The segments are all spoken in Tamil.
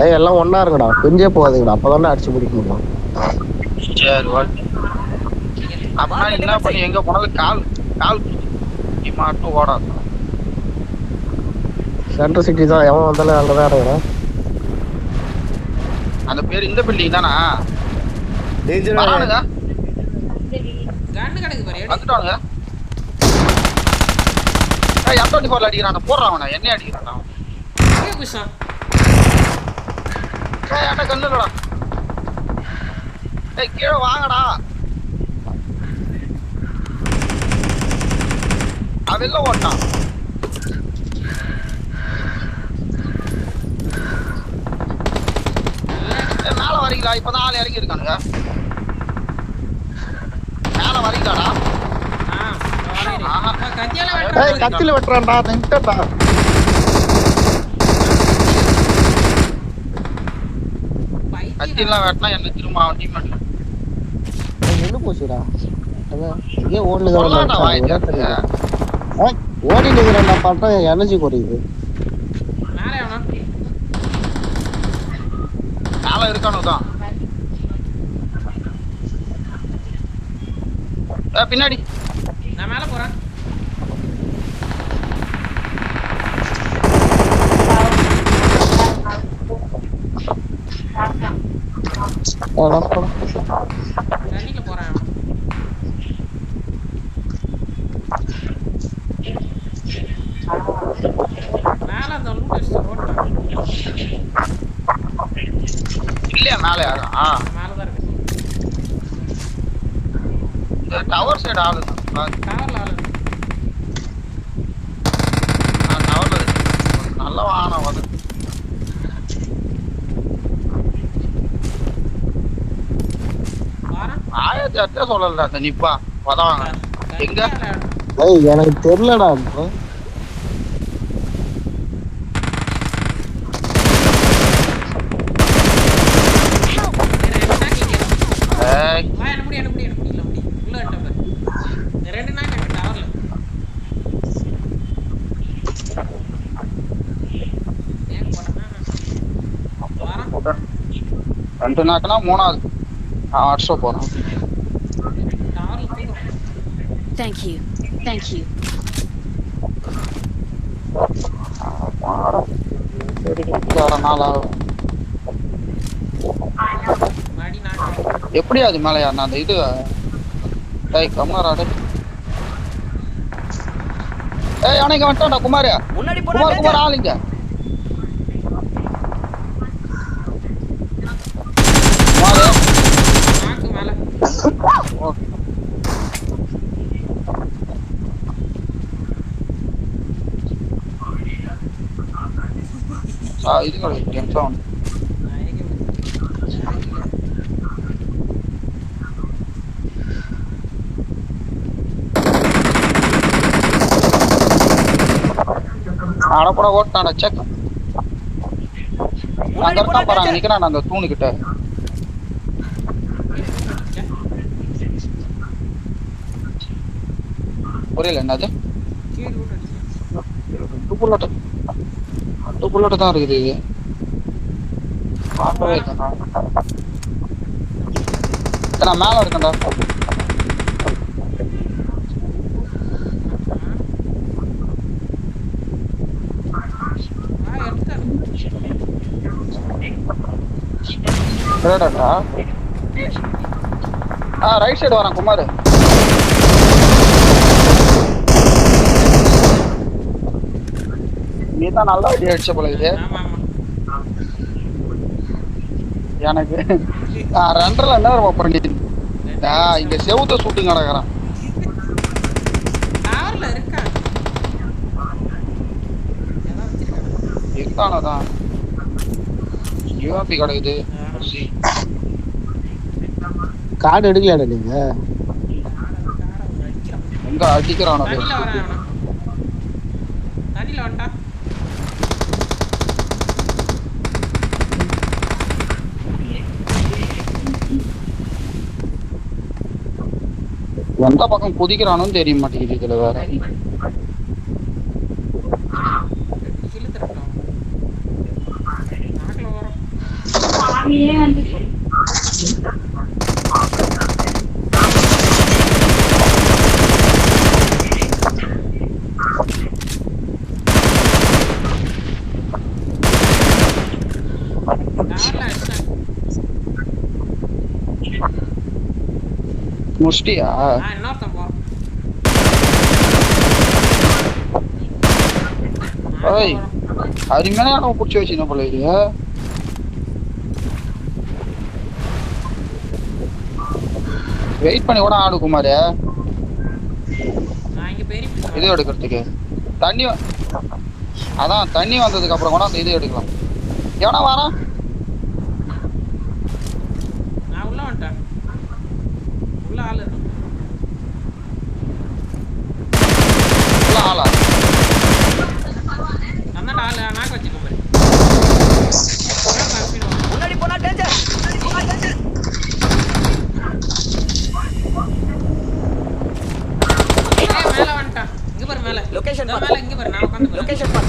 ஏய் எல்லாம் ஒண்ணா இருக்குடா, பிரிஞ்சே போகாதீங்கடா, அப்பதானே அடிச்சு முடிக்க முடியும். சரி ஓகே. அப்படின்னா என்ன பண்ணி எங்க போனாலும் கால் கால் மாட்டும் ஓடாது. சென்ட்ரல் சிட்டி தான், எவன் வந்தாலும் அங்கதான் இருக்கிறான். அந்த பேர் இந்த பில்டிங் தானா? டேஞ்சர் வரானுங்க. கன்னு கிடக்கு பாரு. வந்துட்டானுங்க. ஏய் M24ல அடிக்கிறான், போடுறான் அவனை. என்ன அடிக்கிறான் அவன்? ஏய் குஷா. ஏய் அட கல்லுடா. ஏய் கீழ வாங்கடா. அவெல்ல ஓட்டான். மேல வரீங்களா? இப்பதான் ஆள் இறங்கி இருக்கானுங்க. மேல வரீங்களாடா? ஏய் கத்தில வெட்டறான்டா, நின்னுடா. கத்திலாம் வெட்டனா என்ன திரும்ப அவன் டீம் பண்ணு. என்ன போச்சுடா? அதான் இங்கே ஓடுனதா கொல்லாடா வாயில. ஏய் ஓடினதுல நான் பண்றேன், எனர்ஜி குறையுது. மேல எவனா? மேல இருக்கானுதான். பின்னாடி நான் மேல போறேன். தண்ணில போறேன். மேல அந்த லூட் அடிச்சு ஓடுறான். இல்லையா மேல யாரும்? மேலதான் இருக்கு. இந்த டவர் சைடு ஆளு. டவர்ல ஆளு. டவர்ல நல்ல வாகனம் வந்து. வாரேன். 1800 சொல்லல அந்த நிப்பா வதவாங்க. எங்க? ஏய் எனக்கு தெரியலடா. ஏய் வா என்ன முடி உள்ள வந்துட்ட பாரு. இந்த ரெண்டு நாள் எனக்கு டவர்ல. ஏன் போறேன்னா வாரேன். ரெண்டு நாக்குனா மூணாவது. அடிச்சோ போறோம். டவர்ல போய் Thank you. Thank you. மடி நாக்கு. எப்படி அது மேலையா? நான் அந்த இது கம்மாராடு. ஏய் அவனைக்கு வந்துட்டான்டா குமார். முன்னாடி குமார் குமார் ஆளுங்க. நாக்கு மேல. இது கிடையாது டென்ஷன். அடப்பட ஓட்டான செக். அங்க தான் பாருங்க நிக்கிறான் அந்த தூணு கிட்ட. புரியல என்னது? கீழ் ரூட் அடிச்சு. புல்லட் தான் இருக்குது இது. பார்க்கவே நான் மேல இருக்கேன்டா. ரைட் சைடு வரான் குமார். நீ தான் நல்லா அடி அடிச்ச போல இது. எனக்கு 2.5 நேரம் பண்ணி இங்க செவுத்த சுட்டு கிடக்குறான். இருக்கானதான் யூஎம்பி கிடக்குது. கார்டு எடுக்கலையாடா நீங்க? எங்க அடிக்கிறானோ தண்ணில வந்துட்டா. எந்த பக்கம் குதிக்கிறானு தெரிய மாட்டேங்குது இதுல வேற. கிலோ தரட்டும் நாக்கில் வரும் முடிச்சிட்டியா? இன்னொருத்தன் போறான். ஏய் அருமையான இடம் பிடிச்சி வச்சுக்கணும் போல இது. வெயிட் பண்ணி கூட ஆடு குமார் நான் இங்க பேரி இது எடுக்கிறதுக்கு தண்ணி அதான் தண்ணி வந்ததுக்கு அப்புறம் கூட அந்த இது எடுக்கலாம். எவனா வரான்? நான் உள்ள வந்துட்டேன். உள்ள ஆள் இருக்கு. உள்ள ஆளா? அண்ணா ஆள் நாக்கு வச்சுக்கோ பாரு. முன்னாடி போனா டேஞ்சர். மேல வந்துட்டான். இங்க பாரு மேல. லொகேஷன் மேல இங்க பாரு நான் உட்கார்ந்து பாரு. லொகேஷன் பாரு.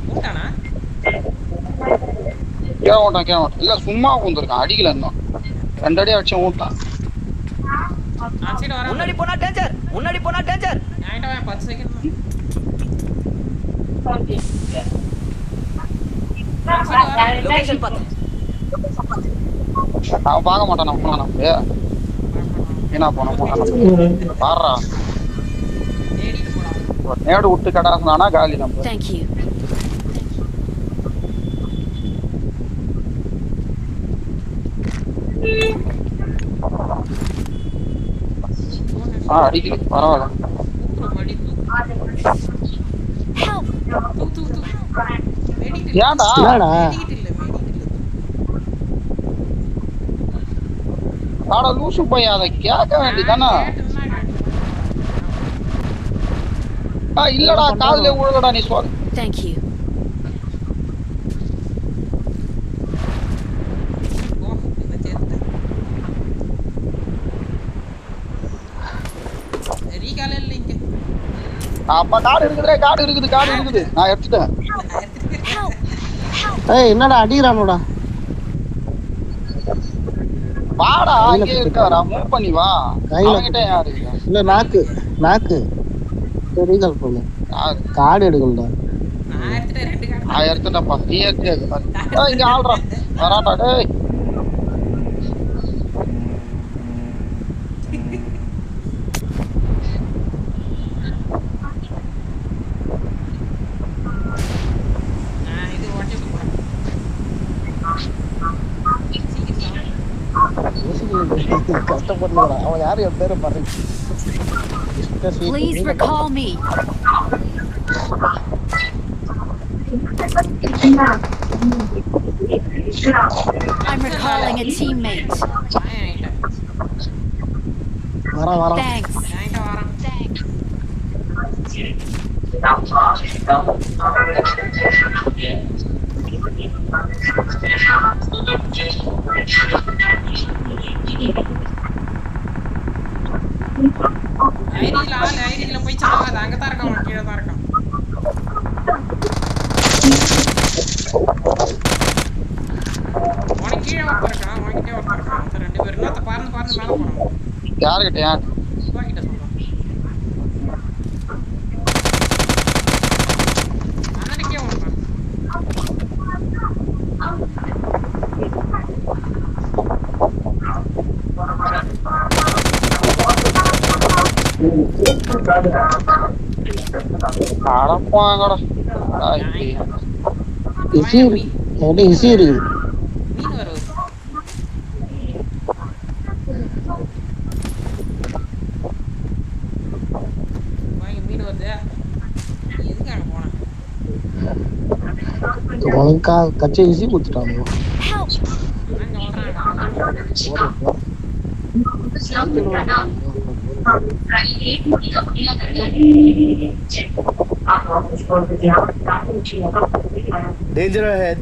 போட்டானா? கேவட்டான் இல்ல சும்மா உட்காந்துருக்கான். அடிக்கல இன்னும் 2 அடி அடிச்சு ஊட்டான். சைடு வர. முன்னாடி போனா டேஞ்சர். முன்னாடி போனா டேஞ்சர். என்கிட்ட வா 10 செகண்ட். லொகேஷன் பாத்து. அவன் பார்க்க மாட்டான். நம்ம என்ன போன பாடுறா தேடிட்டு போறான். நேடு விட்டு கடாசனானா காலி நம்ம. Thank you. அடிக்கல பரவாயில்ல. மடி Help! தூ வெடிட்டு ஏன்டா என்னடா வெடிட்டு இல்ல. ஆட லூசு பையன் அதை கேட்க வேண்டியதானே. இல்லடா காதுல உழுகடா நீ சொல். Thank you. அப்ப காடு இருக்குது நான் எடுத்துட்டேன். ஏய் என்னடா அடிக்கிறானோடா. வாடா இங்கே இருக்காரா மூவ் பண்ணி வா. அவங்கிட்ட யாரு இல்ல நாக்கு ரீகால் பண்ணு. கார்டு எடுக்கணும்டா. நான் எடுத்துட்டேன்ப்பா நீ எடுத்து இங்க ஆள்றா வராட்டா டேய். கஷ்டப்படுறா அவன் யாரு என் பேரை பாரு. Please recall me. I'm recalling a teammate. வரான். Thanks. ஐடியில போய் சாவாத. அங்கதான் இருக்கான். கீழே தான் இருக்கான். உனக்கு கீழே இருக்கான். உனக்கிட்டே இருக்கான். 2 பேர் இன்னொருத்த பறந்து மேல போறான். யாருக்கிட்ட யார் கிட்ட சொல்றான். அண்ணனுக்கே ஒன்றான். அடப்பாங்கடா இசி இருக்குது. மீன் வருது. மீன் வருது. எதுக்காக போனேன்? உனக்கு கச்சை இசி கொடுத்துட்டாங்க. Danger ahead.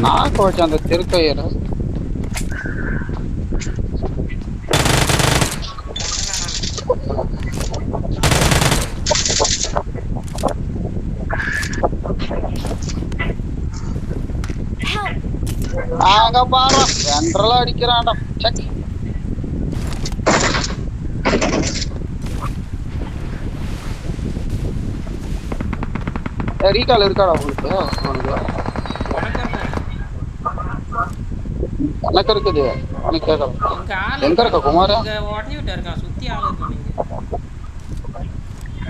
நாக்கு வச்சு அந்த திருக்கையில அங்க பாரு சென்ட்ரலா அடிக்கிறான்டா. செக் ரீகால் இருக்காடா உங்களுக்கு? எனக்கு இருக்குது. எனக்கு கேட்கல. எங்க இருக்க குமார்? உடனே விட்டு இருக்கான். சுத்தி ஆள் இருக்கான்.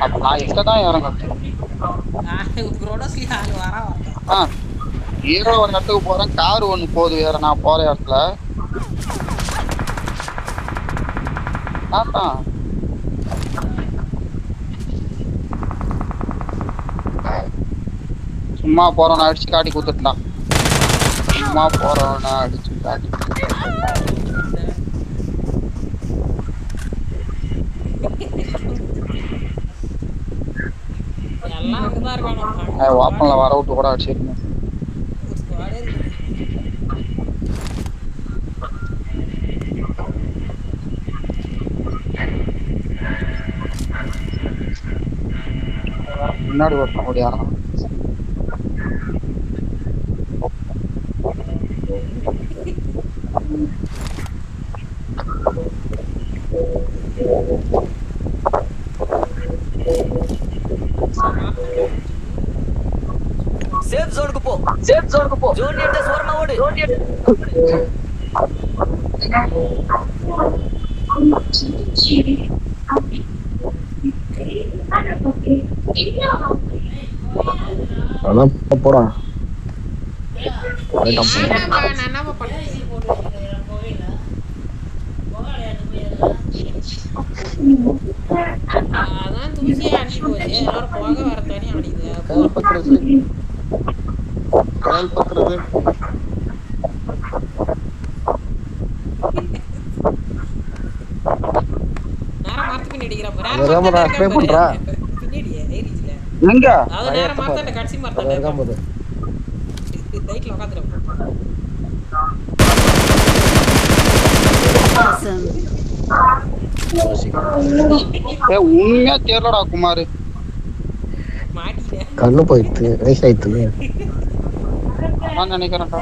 அப்ப நான் எங்க தான் இறங்க? ஹீரோ ஒரு இடத்துக்கு போறேன். கார் ஒண்ணு போகுது வேற. நான் போற இடத்துல சும்மா போறவன அடிச்சு காட்டி குத்துட்டான். சும்மா போறவன அடிச்சு காட்டி வாப்பன்ல வர விட்டு கூட அடிச்சிருக்கேன். முன்னாடி ஓட்ட முடியாது. சேஃப் ஜோனுக்கு போ. சேஃப் ஜோனுக்கு போ. ஜோன் எட்ட சோரமா ஓடு. ஜோன் எட்ட. அதான் போறான். அதான் தூசியே அடிச்சு போச்சு. எல்லாரும் போக வர தனி அடிக்குது. கடல் பத்துறது நேரம் மார்த்து பின்னாடி அடிக்கிறா பாரு. பின்னாடியே ஏறிச்சுல. எங்க? அது நேரம் மார்த்த அந்த கட்சி மார்த்த இருக்கான் போது. ரைட்ல உட்கார்ந்துரு. Awesome. உண்மையா தெரியலடா குமார். மாட்டிட்டேன். கண்ணு போயிடுச்சு. வயசாயிடுச்சு. நான் நினைக்கிறேன்டா.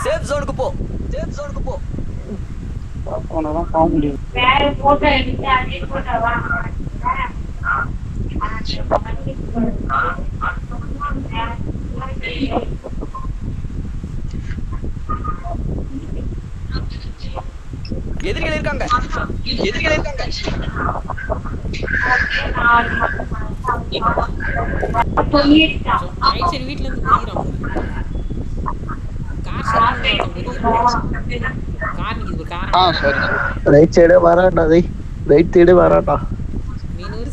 சேஃப் ஜோனுக்கு போ. சேஃப் ஜோனுக்கு போ. போனதான் போக முடியும். வேற போட்டோ எடுத்து அதே போட்டோ வா. எதிரிகள் இருக்காங்க. எதிரிகள் இருக்காங்க. ரைட் சைடு வீட்ல இருந்து போயிரான். கார் நிக்குது. கார் சரி. ரைட் சைடு வராட்டா. ரைட் சைடு வராட்டா. மீனூர்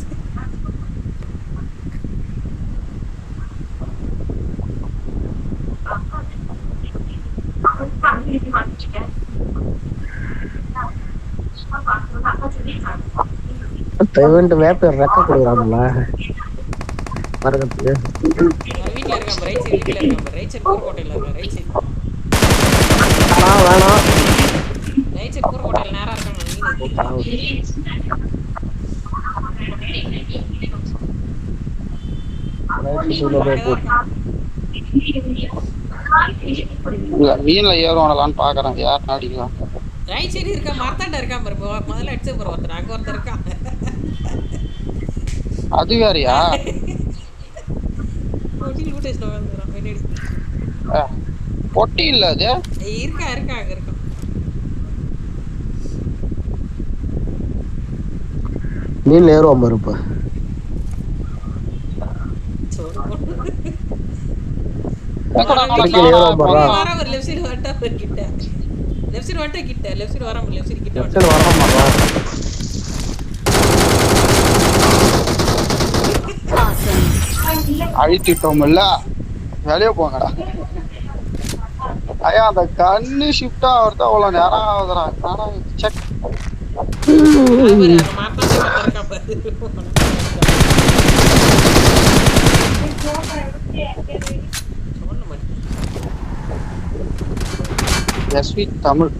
பேமெண்ட் வேப்பர் ரெக்க கொடுக்குறாங்கல்ல மரகத்துக்கு. வீட்ல இருக்கான். ரைட் சைடு வீட்ல இருக்கான். ரைட் சைடு கோட்டையில இருக்கான். ரைட் சைடு வேணாம். ரைட் சைடு கோட்டையில நேரா இருக்கான். மீன்ல ஏறுவானலான்னு பாக்குறேன். யார் அடிக்கலாம்? ரைட் சைடு இருக்க மரத்தாண்ட இருக்கான் பாரு. முதல்ல அடிச்சு போற ஒருத்தர். அங்க ஒருத்தர் இருக்கான். அது வேறயா? பொட்டி லூட்டேஸ்ல வந்துறான் பின்னாடி. பொட்டி இல்ல அது. இருக்கா அங்க இருக்கான். மீன் ஏறுவான் பாரு. இப்ப வர ஒரு லெஃப்ட் சைடு வரட்டா ஒரு கிட்ட லெஃப்ட் சைடு வரட்டா கிட்ட லெஃப்ட் சைடு வராம லெஃப்ட் சைடு கிட்ட சரி வரமாட்டா அழிச்சிட்டோம்ல வெளியே போங்கடா ஐயா அந்த கண்ணு ஷிஃப்ட் ஆகிறத அவ்வளவு நேரம் ஆகுதுடா ஆனா செக் எஸ்வி தமிழ்